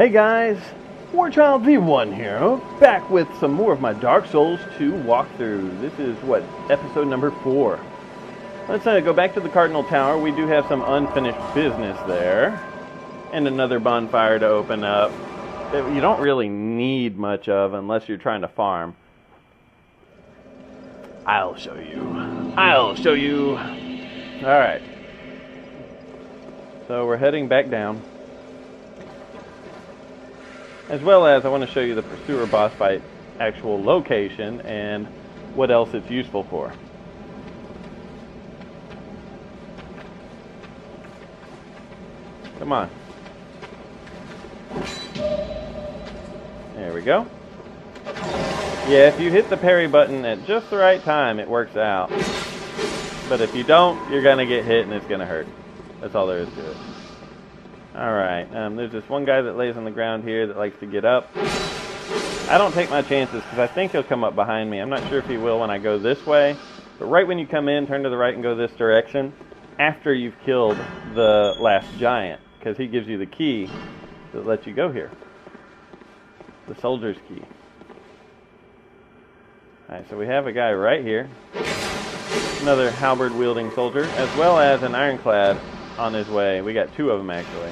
Hey guys, Warchild V1 here, back with some more of my Dark Souls 2 walkthrough. This is, episode number 4. Let's go back to the Cardinal Tower. We do have some unfinished business there. And another bonfire to open up that you don't really need much of unless you're trying to farm. I'll show you. Alright. So we're heading back down. As well as I want to show you the Pursuer boss fight actual location and what else it's useful for. Come on. There we go. Yeah, if you hit the parry button at just the right time, it works out. But if you don't, you're going to get hit and it's going to hurt. That's all there is to it. Alright, there's this one guy that lays on the ground here that likes to get up. I don't take my chances because I think he'll come up behind me. I'm not sure if he will when I go this way. But right when you come in, turn to the right and go this direction after you've killed the last giant. Because he gives you the key that lets you go here. The soldier's key. Alright, so we have a guy right here. Another halberd-wielding soldier, as well as an ironclad on his way. We got 2 of them actually.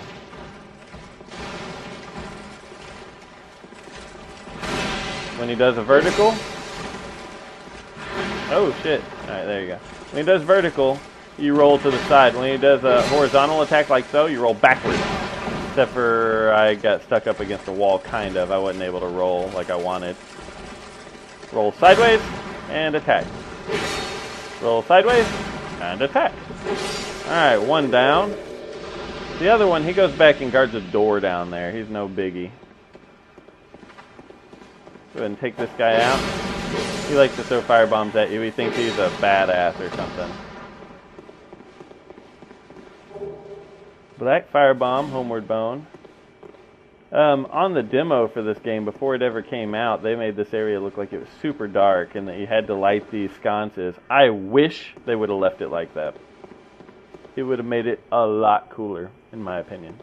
When he does a vertical, oh shit, alright, there you go. When he does vertical, you roll to the side. When he does a horizontal attack like so, you roll backwards. Except for I got stuck up against the wall, kind of. I wasn't able to roll like I wanted. Roll sideways and attack. Roll sideways and attack. Alright, one down. The other one, he goes back and guards a door down there. He's no biggie. Go ahead and take this guy out. He likes to throw firebombs at you. He thinks he's a badass or something. Black firebomb, homeward bone. On the demo for this game, before it ever came out, they made this area look like it was super dark and that you had to light these sconces. I wish they would have left it like that. It would have made it a lot cooler, in my opinion.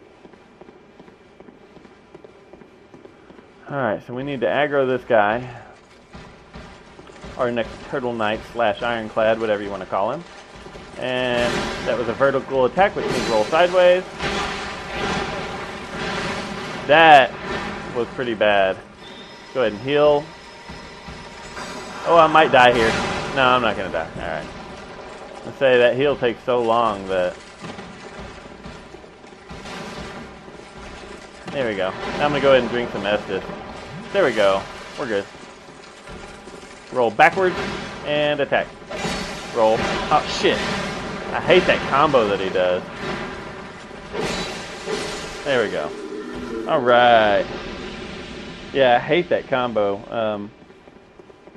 Alright, so we need to aggro this guy. Our next Turtle Knight / Ironclad, whatever you want to call him. And that was a vertical attack, which means roll sideways. That was pretty bad. Go ahead and heal. Oh, I might die here. No, I'm not going to die. Alright. Let's say that heal takes so long that... There we go. Now I'm going to go ahead and drink some Estus. There we go. We're good. Roll backwards and attack. Roll. Oh, shit. I hate that combo that he does. There we go. Alright. Yeah, I hate that combo.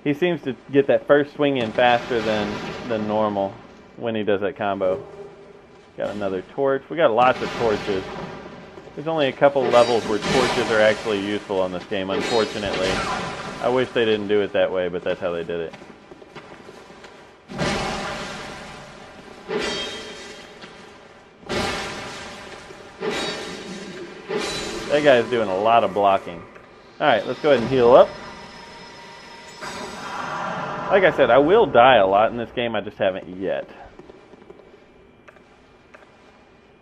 He seems to get that first swing in faster than normal when he does that combo. Got another torch. We got lots of torches. There's only a couple levels where torches are actually useful on this game, unfortunately. I wish they didn't do it that way, but that's how they did it. That guy's doing a lot of blocking. Alright, let's go ahead and heal up. Like I said, I will die a lot in this game, I just haven't yet.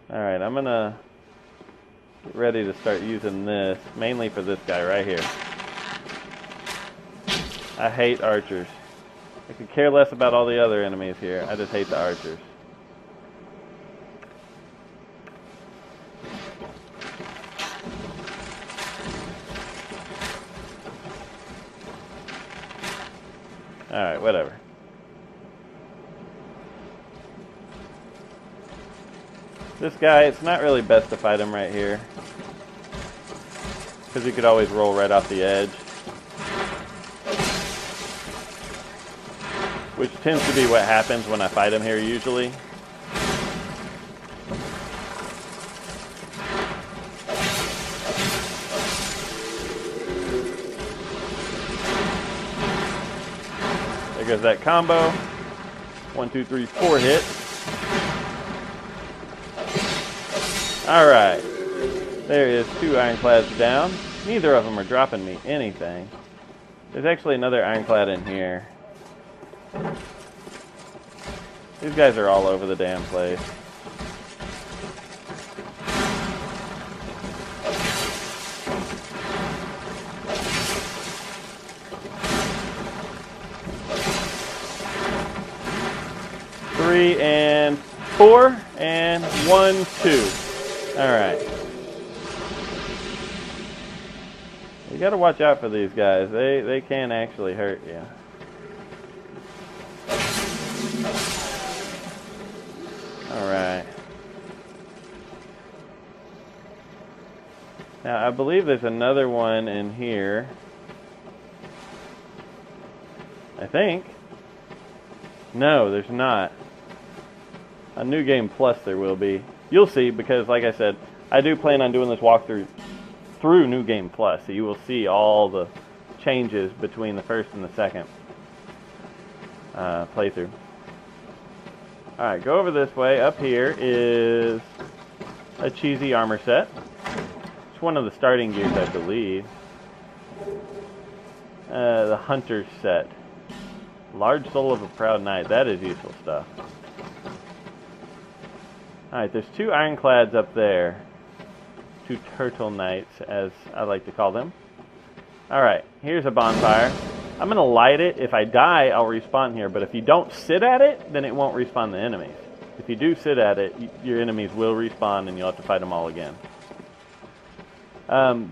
Alright, I'm gonna get ready to start using this, mainly for this guy right here. I hate archers. I could care less about all the other enemies here, I just hate the archers. Alright, whatever. This guy, it's not really best to fight him right here. Because he could always roll right off the edge. Which tends to be what happens when I fight him here usually. There goes that combo. 1, 2, 3, 4 hits. Alright. There is 2 ironclads down. Neither of them are dropping me anything. There's actually another ironclad in here. These guys are all over the damn place. Three and 4 and 1, 2. All right. You got to watch out for these guys. They can actually hurt you. All right. Now I believe there's another one in here. I think. No, there's not. On New Game Plus there will be. You'll see, because like I said, I do plan on doing this walkthrough through New Game Plus, so you will see all the changes between the first and the second playthrough. Alright, go over this way. Up here is a cheesy armor set. It's one of the starting gears, I believe. The Hunter set. Large Soul of a Proud Knight. That is useful stuff. Alright, there's 2 ironclads up there. 2 turtle knights, as I like to call them. Alright, here's a bonfire. I'm going to light it. If I die, I'll respawn here. But if you don't sit at it, then it won't respawn the enemies. If you do sit at it, your enemies will respawn and you'll have to fight them all again.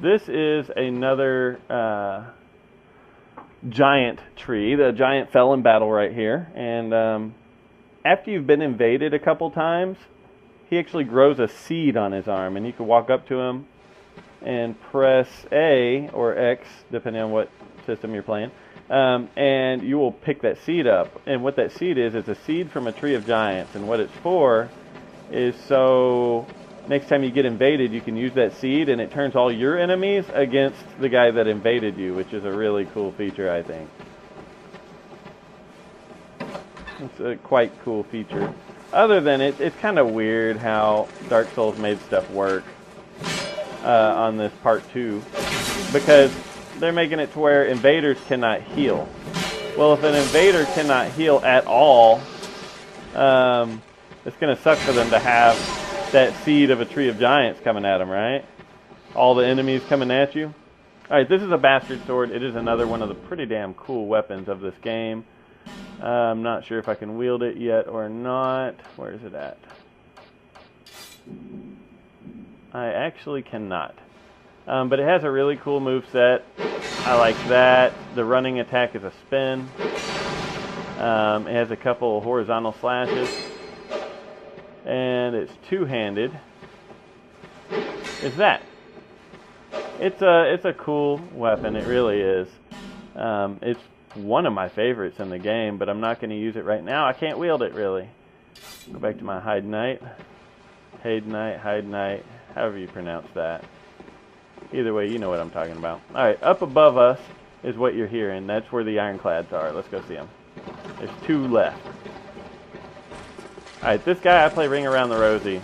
This is another giant tree. The giant fell in battle right here. And after you've been invaded a couple times, he actually grows a seed on his arm. And you can walk up to him and press A or X, depending on what system you're playing. And you will pick that seed up. And what that seed is a seed from a tree of giants. And what it's for is so next time you get invaded, you can use that seed and it turns all your enemies against the guy that invaded you, which is a really cool feature, I think. It's a quite cool feature. Other than it's kind of weird how Dark Souls made stuff work on this part 2, because they're making it to where invaders cannot heal. Well, if an invader cannot heal at all, it's going to suck for them to have that seed of a tree of giants coming at them, right? All the enemies coming at you. Alright, this is a bastard sword. It is another one of the pretty damn cool weapons of this game. I'm not sure if I can wield it yet or not. Where is it at? I actually cannot. But it has a really cool move set. I like that. The running attack is a spin. It has a couple horizontal slashes. And it's two-handed. Is that? It's a cool weapon. It really is. It's one of my favorites in the game, but I'm not going to use it right now. I can't wield it, really. Go back to my Heide Knight. Heide Knight, however you pronounce that. Either way, you know what I'm talking about. Alright, up above us is what you're hearing. That's where the ironclads are. Let's go see them. There's 2 left. Alright, this guy I play Ring Around the Rosie.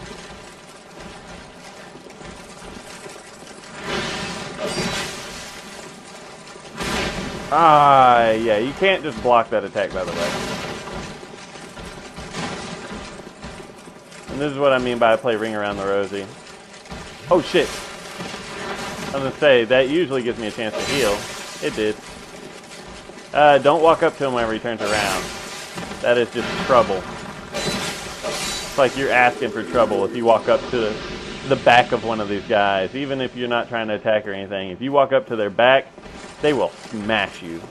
Yeah, you can't just block that attack, by the way. And this is what I mean by I play Ring Around the Rosie. Oh shit! I was gonna say, that usually gives me a chance to heal. It did. Don't walk up to him whenever he turns around. That is just trouble. It's like you're asking for trouble if you walk up to the back of one of these guys. Even if you're not trying to attack or anything. If you walk up to their back, they will smash you.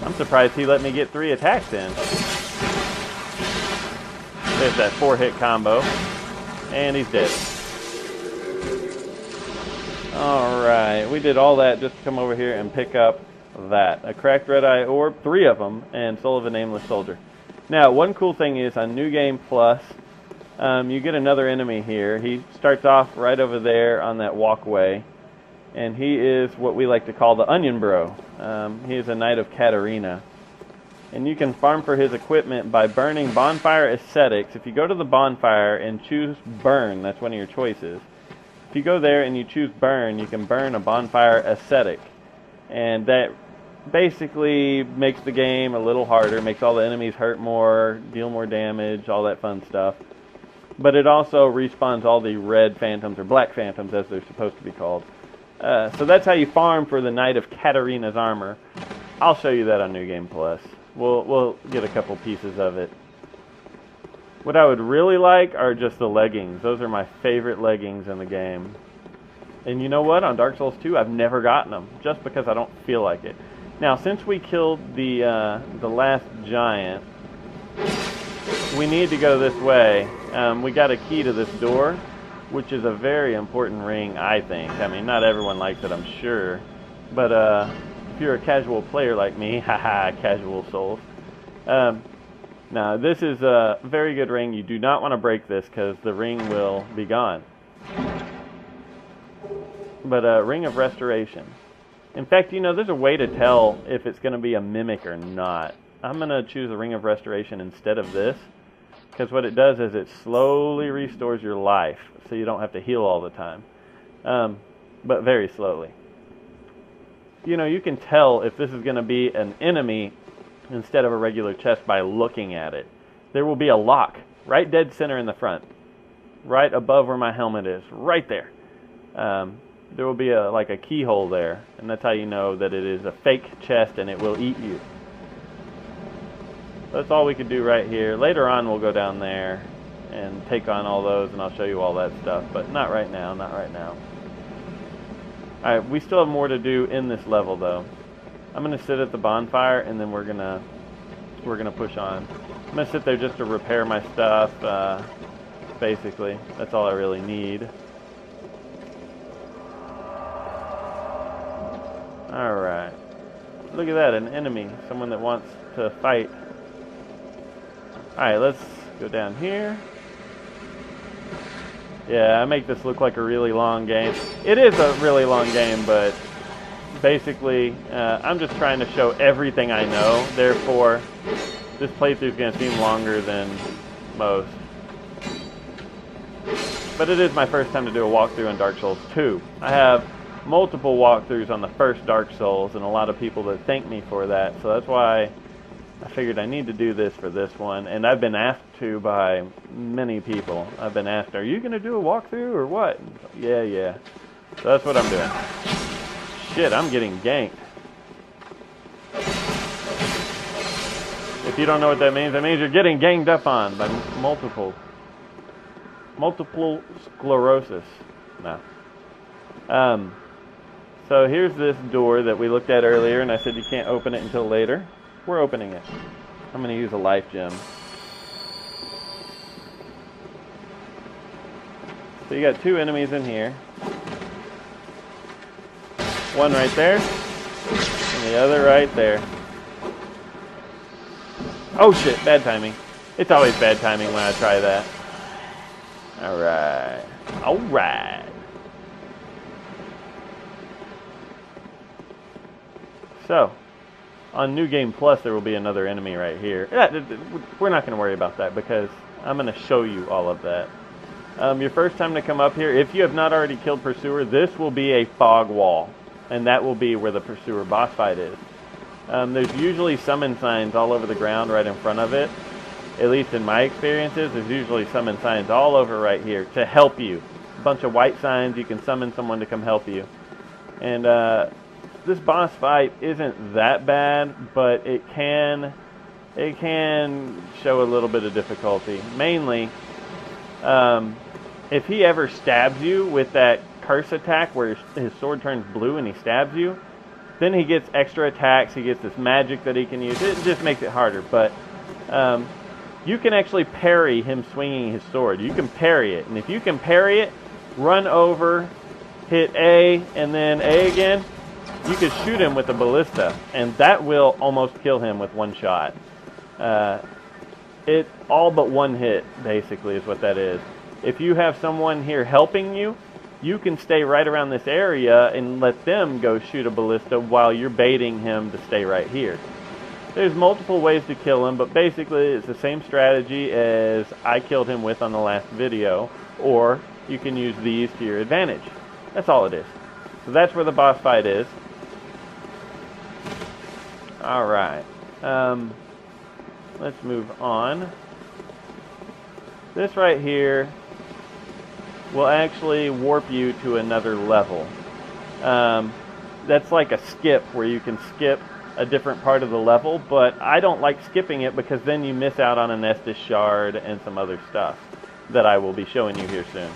I'm surprised he let me get 3 attacks in. There's that 4-hit combo. And he's dead. Alright, we did all that just to come over here and pick up that. A cracked red-eye orb, 3 of them, and Soul of a Nameless Soldier. Now, one cool thing is, on New Game Plus, you get another enemy here. He starts off right over there on that walkway, and he is what we like to call the Onion Bro. He is a Knight of Katarina. And you can farm for his equipment by burning bonfire ascetics. If you go to the bonfire and choose burn, that's one of your choices. If you go there and you choose burn, you can burn a bonfire ascetic. And that basically makes the game a little harder, makes all the enemies hurt more, deal more damage, all that fun stuff. But it also respawns all the red phantoms, or black phantoms as they're supposed to be called. So that's how you farm for the Knight of Katarina's armor. I'll show you that on New Game Plus. We'll get a couple pieces of it. What I would really like are just the leggings. Those are my favorite leggings in the game. And you know what? On Dark Souls 2, I've never gotten them, just because I don't feel like it. Now, since we killed the last giant, we need to go this way. We got a key to this door, which is a very important ring, I think. I mean, not everyone likes it, I'm sure. But if you're a casual player like me, haha, casual souls. Now, this is a very good ring. You do not want to break this because the ring will be gone. But Ring of Restoration. In fact, you know, there's a way to tell if it's going to be a mimic or not. I'm going to choose the Ring of Restoration instead of this, because what it does is it slowly restores your life, so you don't have to heal all the time, but very slowly. You know, you can tell if this is going to be an enemy instead of a regular chest by looking at it. There will be a lock right dead center in the front, right above where my helmet is, right there. There will be like a keyhole there, and that's how you know that it is a fake chest and it will eat you. That's all we could do right here. Later on we'll go down there and take on all those, and I'll show you all that stuff, but not right now, not right now. Alright, we still have more to do in this level though. I'm gonna sit at the bonfire and then we're gonna push on. I'm gonna sit there just to repair my stuff, basically. That's all I really need. Alright. Look at that, an enemy. Someone that wants to fight. Alright, let's go down here. Yeah, I make this look like a really long game. It is a really long game, but basically, I'm just trying to show everything I know. Therefore, this playthrough is going to seem longer than most. But it is my first time to do a walkthrough on Dark Souls 2. I have multiple walkthroughs on the first Dark Souls, and a lot of people that thank me for that. So that's why I figured I need to do this for this one, and I've been asked to by many people. I've been asked, are you going to do a walkthrough or what? Yeah. So that's what I'm doing. Shit, I'm getting ganked. If you don't know what that means you're getting ganged up on by multiple sclerosis. No. So here's this door that we looked at earlier, and I said you can't open it until later. We're opening it. I'm going to use a life gem. So you got two enemies in here. One right there, and the other right there. Oh shit, bad timing. It's always bad timing when I try that. Alright. Alright. So, on New Game Plus, there will be another enemy right here. We're not going to worry about that because I'm going to show you all of that. Your first time to come up here, if you have not already killed Pursuer, this will be a fog wall. And that will be where the Pursuer boss fight is. There's usually summon signs all over the ground right in front of it. At least in my experiences, there's usually summon signs all over right here to help you. A bunch of white signs, you can summon someone to come help you. And this boss fight isn't that bad, but it can show a little bit of difficulty. Mainly, if he ever stabs you with that curse attack where his sword turns blue and he stabs you, then he gets extra attacks, he gets this magic that he can use. It just makes it harder, but you can actually parry him swinging his sword. You can parry it, and if you can parry it, run over, hit A, and then A again, you can shoot him with a ballista, and that will almost kill him with one shot. It all but one hit, basically, is what that is. If you have someone here helping you, you can stay right around this area and let them go shoot a ballista while you're baiting him to stay right here. There's multiple ways to kill him, but basically it's the same strategy as I killed him with on the last video, or you can use these to your advantage. That's all it is. So that's where the boss fight is. Alright. Let's move on. This right here will actually warp you to another level. That's like a skip where you can skip a different part of the level, but I don't like skipping it because then you miss out on an Estus shard and some other stuff that I will be showing you here soon.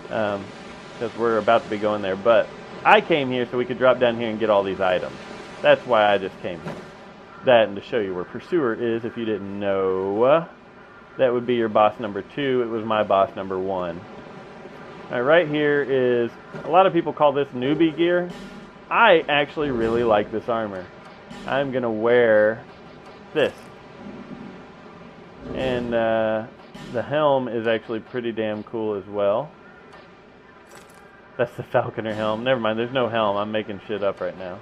Because we're about to be going there. But I came here so we could drop down here and get all these items. That's why I just came here. That and to show you where Pursuer is if you didn't know. That would be your boss number 2. It was my boss number 1. Alright, right here is, a lot of people call this newbie gear. I actually really like this armor. I'm going to wear this. And the helm is actually pretty damn cool as well. That's the Falconer helm. Never mind, there's no helm. I'm making shit up right now.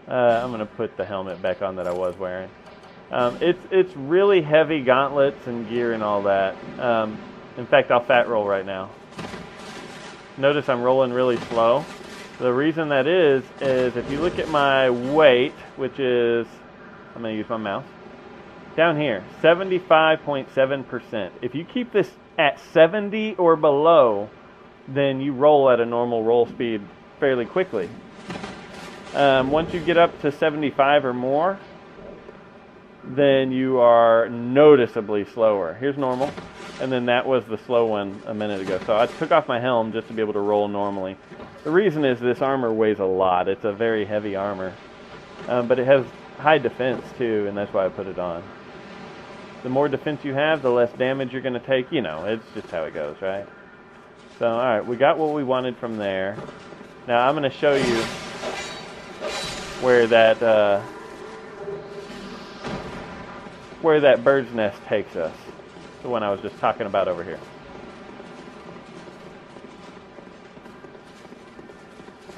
I'm going to put the helmet back on that I was wearing. It's really heavy gauntlets and gear and all that. In fact, I'll fat roll right now. Notice I'm rolling really slow. The reason that is if you look at my weight, which is, I'm going to use my mouse, down here, 75.7%. If you keep this at 70 or below, then you roll at a normal roll speed fairly quickly. Once you get up to 75 or more, then you are noticeably slower. Here's normal, and then that was the slow one a minute ago. So I took off my helm just to be able to roll normally. The reason is this armor weighs a lot. It's a very heavy armor, but it has high defense too, and that's why I put it on. The more defense you have, the less damage you're going to take. You know, it's just how it goes, right? So, alright, we got what we wanted from there. Now I'm going to show you where that bird's nest takes us. The one I was just talking about over here.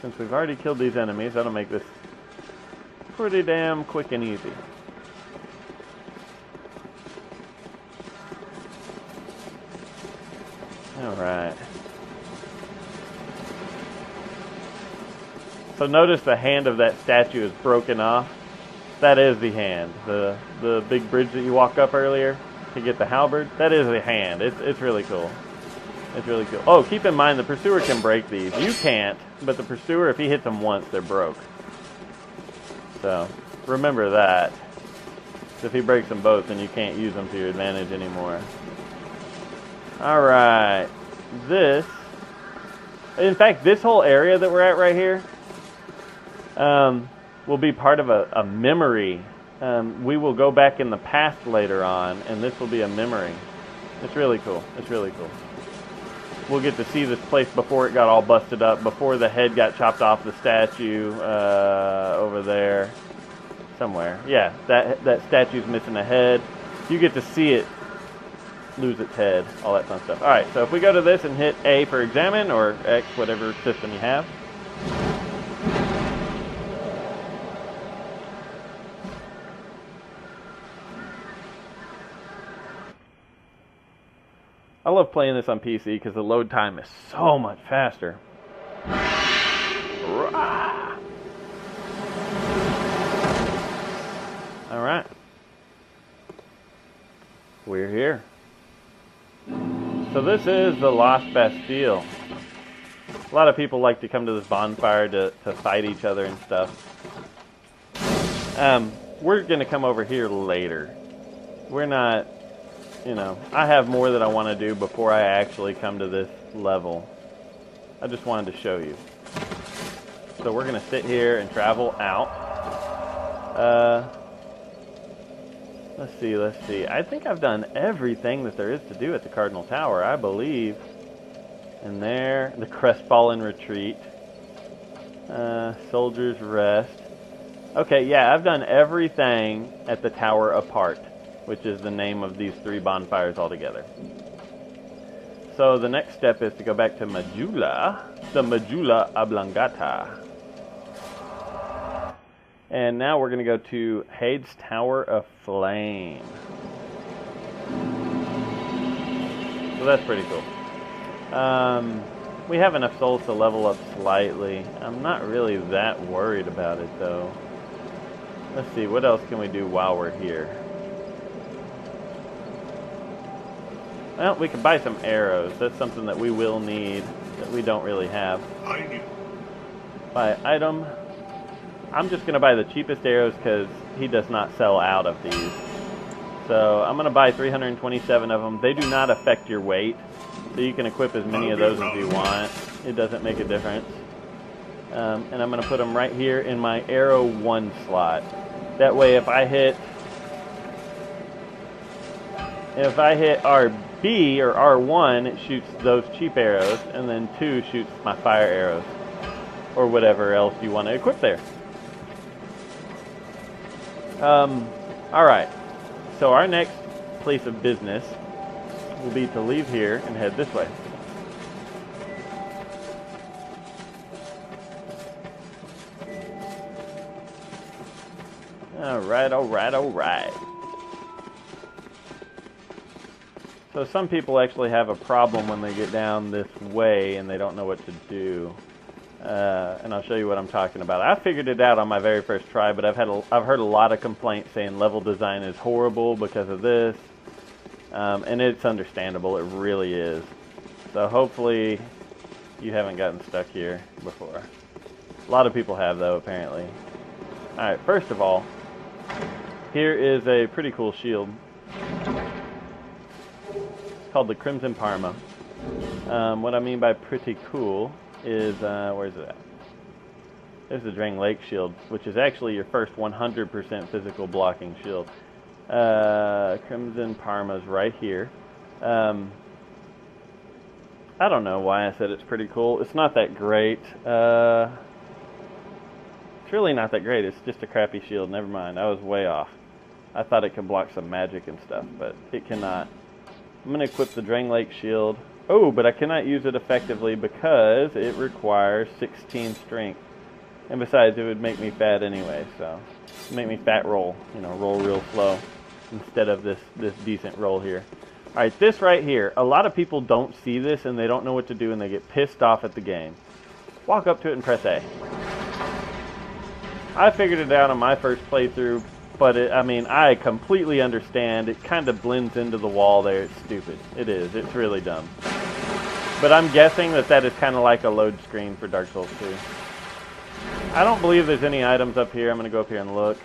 Since we've already killed these enemies, that'll make this pretty damn quick and easy. Alright. So notice the hand of that statue is broken off. That is the hand. The big bridge that you walk up earlier to get the halberd, that is the hand. It's really cool. It's really cool. Oh, keep in mind the Pursuer can break these. You can't, but the Pursuer, if he hits them once, they're broke. So, remember that. If he breaks them both, then you can't use them to your advantage anymore. Alright. In fact, this whole area that we're at right here, will be part of a memory. We will go back in the past later on, and this will be a memory. It's really cool. It's really cool. We'll get to see this place before it got all busted up, before the head got chopped off the statue over there somewhere. Yeah, that statue's missing a head. You get to see it lose its head, all that fun stuff. Alright, so if we go to this and hit A for examine, or X, whatever system you have. I love playing this on PC because the load time is so much faster. Alright. We're here. So this is the Lost Bastille. A lot of people like to come to this bonfire to fight each other and stuff. We're going to come over here later. We're not... You know, I have more that I want to do before I actually come to this level. I just wanted to show you. So we're going to sit here and travel out. Let's see. I think I've done everything that there is to do at the Cardinal Tower, I believe. And there, the Crestfallen Retreat. Soldier's Rest. Okay, yeah, I've done everything at the Tower apart, which is the name of these 3 bonfires altogether. So the next step is to go back to Majula, the Majula Oblongata. And now we're going to go to Heide's Tower of Flame. So that's pretty cool. We have enough souls to level up slightly. I'm not really that worried about it, though. Let's see, what else can we do while we're here? Well, we can buy some arrows. That's something that we will need that we don't really have. Buy item. I'm just going to buy the cheapest arrows because he does not sell out of these. So I'm going to buy 327 of them. They do not affect your weight, so you can equip as many of those as you want. It doesn't make a difference. And I'm going to put them right here in my arrow 1 slot. That way if I hit RB or R1, it shoots those cheap arrows, and then 2 shoots my fire arrows, or whatever else you want to equip there. Alright, so our next place of business will be to leave here and head this way. Alright. So some people actually have a problem when they get down this way and they don't know what to do. And I'll show you what I'm talking about. I figured it out on my very first try, but I've heard a lot of complaints saying level design is horrible because of this. And it's understandable, it really is. So hopefully you haven't gotten stuck here before. A lot of people have, though, apparently. Alright, first of all, here is a pretty cool shield. It's called the Crimson Parma. What I mean by pretty cool is, where's it at? There's the Drangleic Shield, which is actually your first 100% physical blocking shield. Crimson Parma's right here. I don't know why I said it's pretty cool. It's not that great. It's really not that great. It's just a crappy shield. Never mind. I was way off. I thought it could block some magic and stuff, but it cannot. I'm going to equip the Drangleic Shield. Oh, but I cannot use it effectively because it requires 16 strength. And besides, it would make me fat anyway, so it'd make me fat roll. You know, roll real slow instead of this decent roll here. Alright, this right here, a lot of people don't see this and they don't know what to do and they get pissed off at the game. Walk up to it and press A. I figured it out on my first playthrough, but I mean, I completely understand. It kind of blends into the wall there. It's stupid. It is. It's really dumb. But I'm guessing that is kind of like a load screen for Dark Souls 2. I don't believe there's any items up here. I'm going to go up here and look.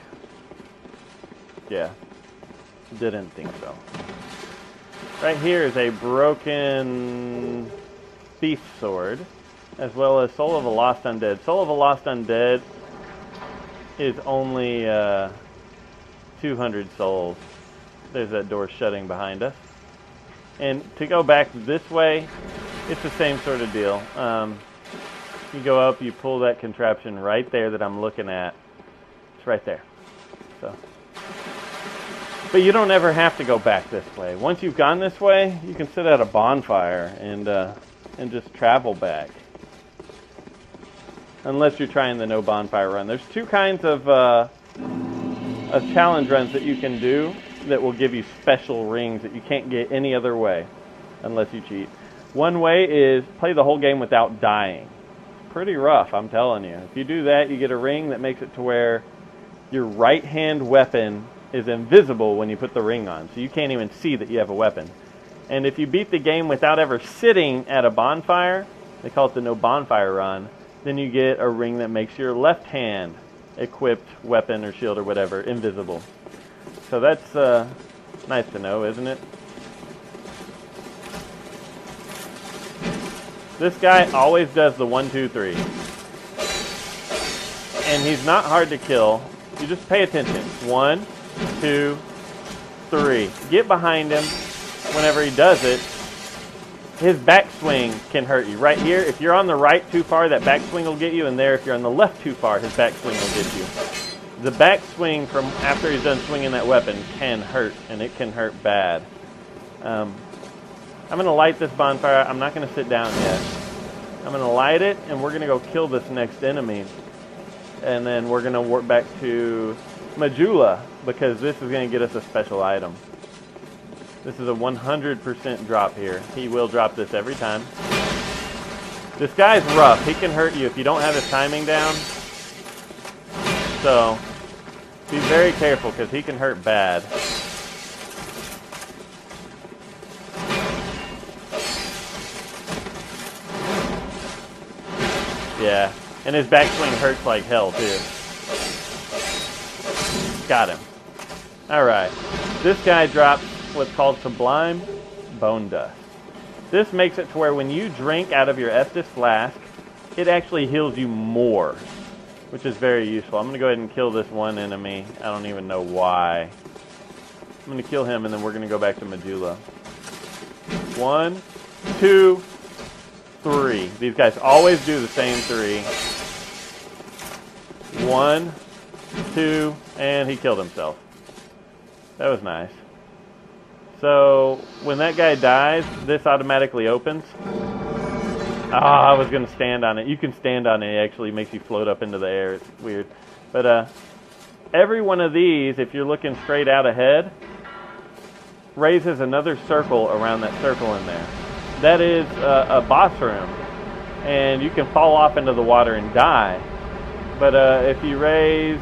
Yeah. Didn't think so. Right here is a broken thief sword, as well as Soul of a Lost Undead. Soul of a Lost Undead is only 200 souls. There's that door shutting behind us. And to go back this way, it's the same sort of deal. You go up, you pull that contraption right there that I'm looking at. It's right there. So, but you don't ever have to go back this way. Once you've gone this way, you can sit at a bonfire and just travel back. Unless you're trying the no bonfire run. There's 2 kinds of challenge runs that you can do that will give you special rings that you can't get any other way unless you cheat. One way is play the whole game without dying. It's pretty rough, I'm telling you. If you do that, you get a ring that makes it to where your right hand weapon is invisible when you put the ring on, so you can't even see that you have a weapon. And if you beat the game without ever sitting at a bonfire, they call it the no bonfire run, then you get a ring that makes your left hand equipped weapon or shield or whatever invisible. So that's nice to know, isn't it? This guy always does the 1, 2, 3. And he's not hard to kill. You just pay attention. 1, 2, 3. Get behind him whenever he does it. His backswing can hurt you. Right here, if you're on the right too far, that backswing will get you. And there, if you're on the left too far, his backswing will get you. The backswing from after he's done swinging that weapon can hurt, and it can hurt bad. I'm going to light this bonfire. I'm not going to sit down yet. I'm going to light it, and we're going to go kill this next enemy. and then we're going to warp back to Majula, because this is going to get us a special item. This is a 100% drop here. He will drop this every time. This guy's rough. He can hurt you if you don't have his timing down. So, be very careful, because he can hurt bad. Yeah, and his backswing hurts like hell, too. Got him. Alright, this guy drops what's called Sublime Bone Dust. This makes it to where when you drink out of your Estus flask, it actually heals you more, which is very useful. I'm going to go ahead and kill this one enemy. I don't even know why. I'm going to kill him, and then we're going to go back to Majula. 1, 2, 3. These guys always do the same 3. 1, 2, and he killed himself. That was nice. So, when that guy dies, this automatically opens. Ah, I was going to stand on it. You can stand on it. It actually makes you float up into the air. It's weird. But every one of these, if you're looking straight out ahead, raises another circle around that circle in there. That is a boss room. And you can fall off into the water and die. But if you raise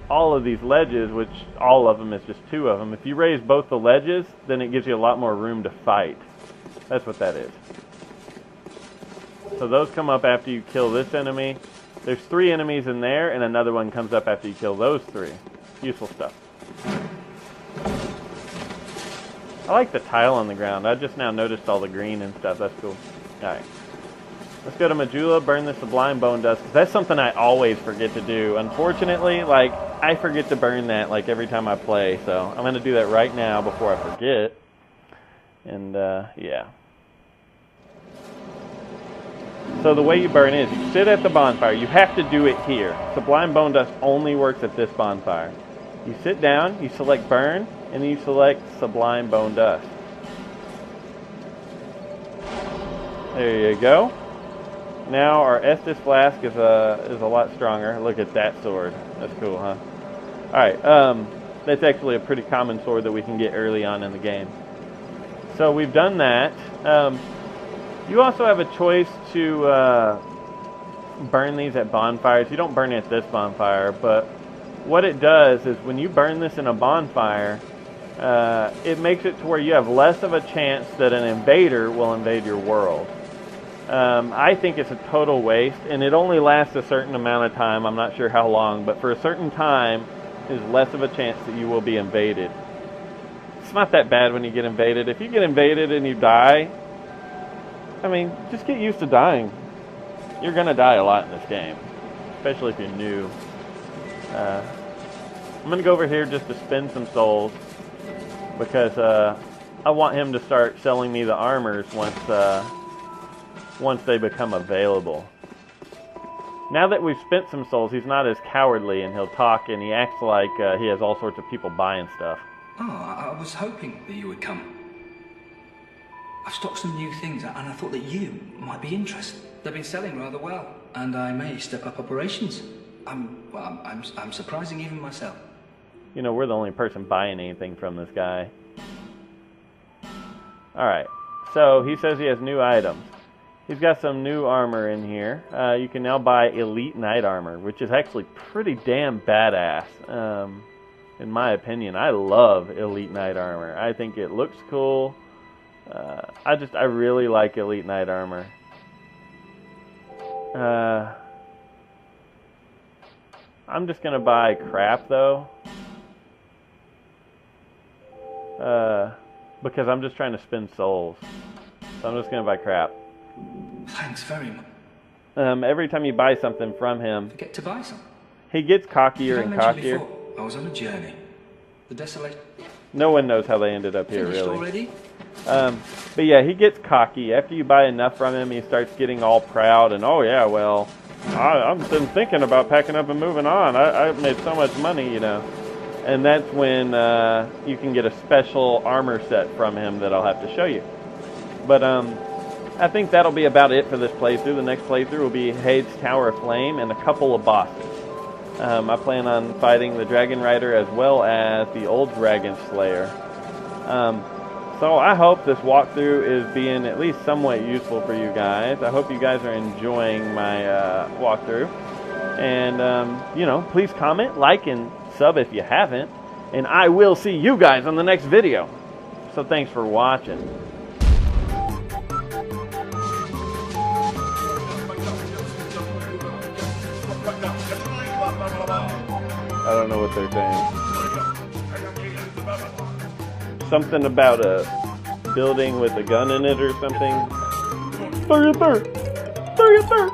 all of these ledges, which all of them is just 2 of them, if you raise both the ledges, then it gives you a lot more room to fight. That's what that is. So those come up after you kill this enemy. There's 3 enemies in there, and another one comes up after you kill those 3. Useful stuff. I like the tile on the ground. I just now noticed all the green and stuff. That's cool. Alright. Let's go to Majula, burn the Sublime Bone Dust, because that's something I always forget to do. Unfortunately, like, I forget to burn that, like, every time I play, so I'm going to do that right now before I forget. And, yeah. So the way you burn is, you sit at the bonfire. You have to do it here. Sublime Bone Dust only works at this bonfire. You sit down, you select burn, and then you select Sublime Bone Dust. There you go. Now our Estus flask is a lot stronger. Look at that sword. That's cool, huh? Alright, that's actually a pretty common sword that we can get early on in the game. So we've done that. You also have a choice to burn these at bonfires. You don't burn it at this bonfire, but what it does is when you burn this in a bonfire, it makes it to where you have less of a chance that an invader will invade your world. I think it's a total waste, and it only lasts a certain amount of time. I'm not sure how long, but for a certain time, there's less of a chance that you will be invaded. It's not that bad when you get invaded. If you get invaded and you die, I mean, just get used to dying. You're going to die a lot in this game, especially if you're new. I'm going to go over here just to spend some souls, because I want him to start selling me the armors once they become available. Now that we've spent some souls, he's not as cowardly, and he'll talk, and he acts like he has all sorts of people buying stuff. Oh, I was hoping that you would come. I've stocked some new things, and I thought that you might be interested. They've been selling rather well, and I may step up operations. I'm surprising even myself. You know, we're the only person buying anything from this guy. Alright, so he says he has new items. He's got some new armor in here. You can now buy Elite Knight Armor, which is actually pretty damn badass, in my opinion. I love Elite Knight Armor. I think it looks cool. I really like Elite Knight Armor. I'm just gonna buy crap though, because I'm just trying to spend souls. So I'm just gonna buy crap. Thanks very much. Every time you buy something from him, Forget to buy some. he gets cockier and cockier. Before, I was on a journey. The desolate. No one knows how they ended up here, Finished really. Already? But yeah, he gets cocky. After you buy enough from him, he starts getting all proud and, oh yeah, well, I've been thinking about packing up and moving on. I've made so much money, you know. And that's when you can get a special armor set from him that I'll have to show you. But I think that'll be about it for this playthrough. The next playthrough will be Heide's Tower of Flame and a couple of bosses. I plan on fighting the Dragon Rider as well as the Old Dragon Slayer. So I hope this walkthrough is being at least somewhat useful for you guys. I hope you guys are enjoying my walkthrough. And, you know, please comment, like, and sub if you haven't. And I will see you guys on the next video. So thanks for watching. I don't know what they're saying. Something about a building with a gun in it or something. 33! 33!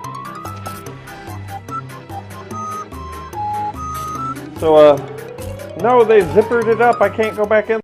So, no, they zippered it up. I can't go back in.